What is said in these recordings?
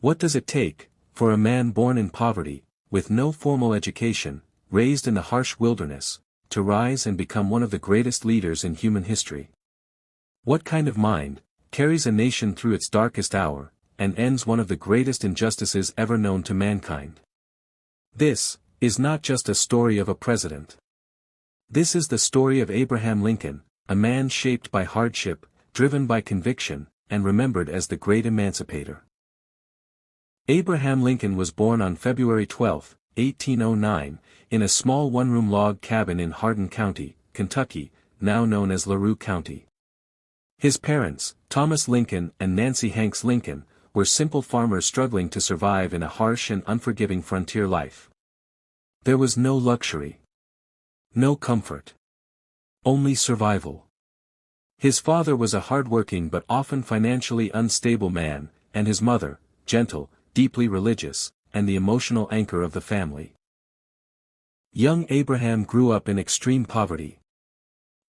What does it take, for a man born in poverty, with no formal education, raised in the harsh wilderness, to rise and become one of the greatest leaders in human history? What kind of mind carries a nation through its darkest hour, and ends one of the greatest injustices ever known to mankind? This is not just a story of a president. This is the story of Abraham Lincoln, a man shaped by hardship, driven by conviction, and remembered as the great emancipator. Abraham Lincoln was born on February 12, 1809, in a small one-room log cabin in Hardin County, Kentucky, now known as LaRue County. His parents, Thomas Lincoln and Nancy Hanks Lincoln, were simple farmers struggling to survive in a harsh and unforgiving frontier life. There was no luxury. No comfort. Only survival. His father was a hard-working but often financially unstable man, and his mother, gentle, deeply religious, and the emotional anchor of the family. Young Abraham grew up in extreme poverty.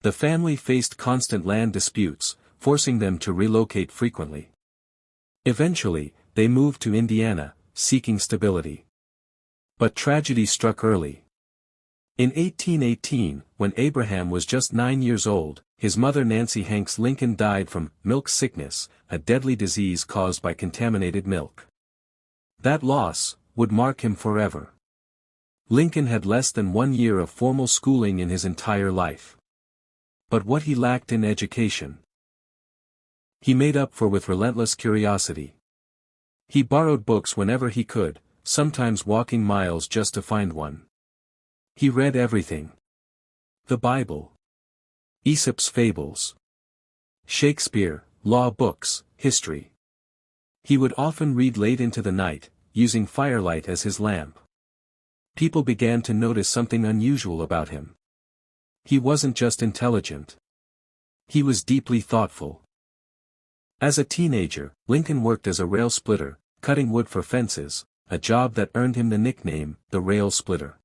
The family faced constant land disputes, forcing them to relocate frequently. Eventually, they moved to Indiana, seeking stability. But tragedy struck early. In 1818, when Abraham was just 9 years old, his mother Nancy Hanks Lincoln died from milk sickness, a deadly disease caused by contaminated milk. That loss would mark him forever. Lincoln had less than 1 year of formal schooling in his entire life. But what he lacked in education, he made up for with relentless curiosity. He borrowed books whenever he could, sometimes walking miles just to find one. He read everything. The Bible, Aesop's fables, Shakespeare, law books, history. He would often read late into the night, using firelight as his lamp. People began to notice something unusual about him. He wasn't just intelligent. He was deeply thoughtful. As a teenager, Lincoln worked as a rail splitter, cutting wood for fences, a job that earned him the nickname, the Rail Splitter.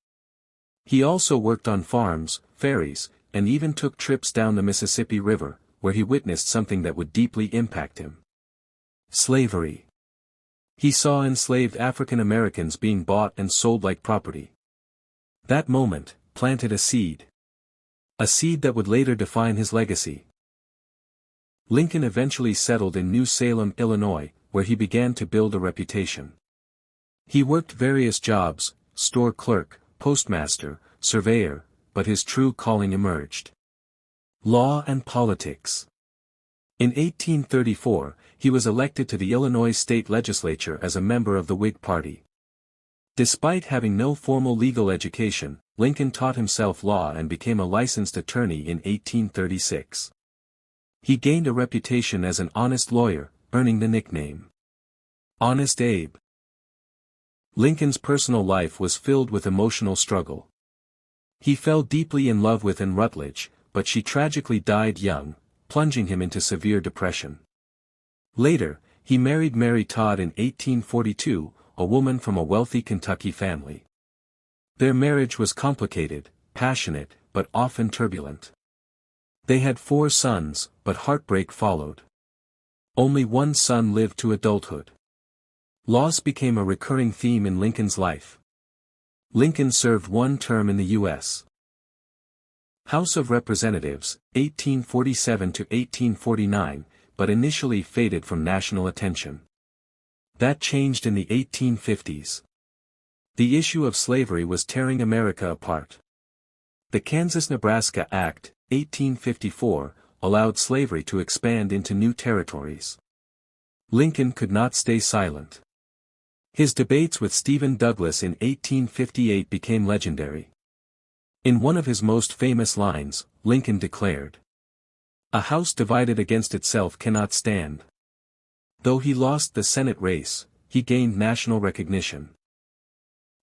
He also worked on farms, ferries, and even took trips down the Mississippi River, where he witnessed something that would deeply impact him. Slavery. He saw enslaved African Americans being bought and sold like property. That moment planted a seed. A seed that would later define his legacy. Lincoln eventually settled in New Salem, Illinois, where he began to build a reputation. He worked various jobs, store clerk, postmaster, surveyor, but his true calling emerged. Law and politics. In 1834, he was elected to the Illinois state legislature as a member of the Whig Party. Despite having no formal legal education, Lincoln taught himself law and became a licensed attorney in 1836. He gained a reputation as an honest lawyer, earning the nickname, Honest Abe. Lincoln's personal life was filled with emotional struggle. He fell deeply in love with Anne Rutledge, but she tragically died young, plunging him into severe depression. Later, he married Mary Todd in 1842, a woman from a wealthy Kentucky family. Their marriage was complicated, passionate, but often turbulent. They had 4 sons, but heartbreak followed. Only one son lived to adulthood. Loss became a recurring theme in Lincoln's life. Lincoln served 1 term in the U.S. House of Representatives, 1847 to 1849, but initially faded from national attention. That changed in the 1850s. The issue of slavery was tearing America apart. The Kansas-Nebraska Act, 1854, allowed slavery to expand into new territories. Lincoln could not stay silent. His debates with Stephen Douglas in 1858 became legendary. In one of his most famous lines, Lincoln declared, "A house divided against itself cannot stand." Though he lost the Senate race, he gained national recognition.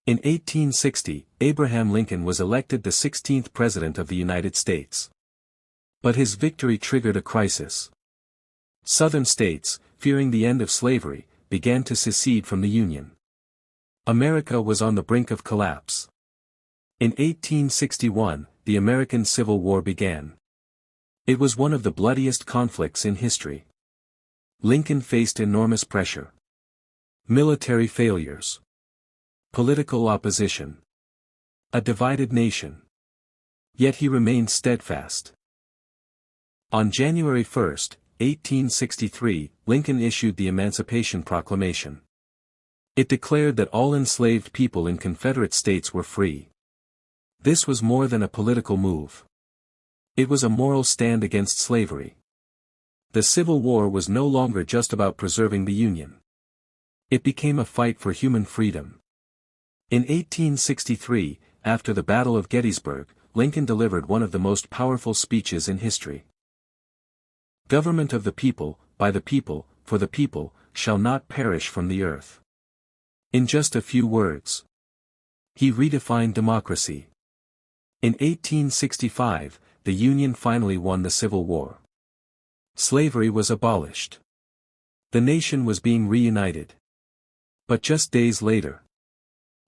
In 1860, Abraham Lincoln was elected the 16th President of the United States. But his victory triggered a crisis. Southern states, fearing the end of slavery, began to secede from the Union. America was on the brink of collapse. In 1861, the American Civil War began. It was one of the bloodiest conflicts in history. Lincoln faced enormous pressure. Military failures. Political opposition. A divided nation. Yet he remained steadfast. On January 1, 1863, Lincoln issued the Emancipation Proclamation. It declared that all enslaved people in Confederate states were free. This was more than a political move. It was a moral stand against slavery. The Civil War was no longer just about preserving the Union. It became a fight for human freedom. In 1863, after the Battle of Gettysburg, Lincoln delivered one of the most powerful speeches in history. Government of the people, by the people, for the people, shall not perish from the earth. In just a few words, he redefined democracy. In 1865, the Union finally won the Civil War. Slavery was abolished. The nation was being reunited. But just days later,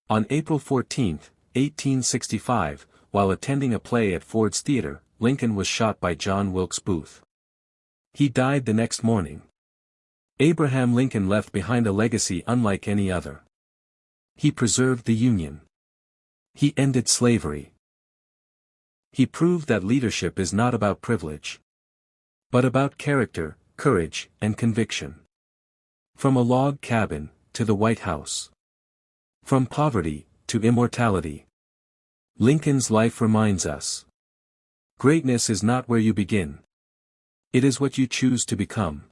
on April 14, 1865, while attending a play at Ford's Theater, Lincoln was shot by John Wilkes Booth. He died the next morning. Abraham Lincoln left behind a legacy unlike any other. He preserved the Union. He ended slavery. He proved that leadership is not about privilege, but about character, courage, and conviction. From a log cabin to the White House. From poverty to immortality. Lincoln's life reminds us. Greatness is not where you begin. It is what you choose to become.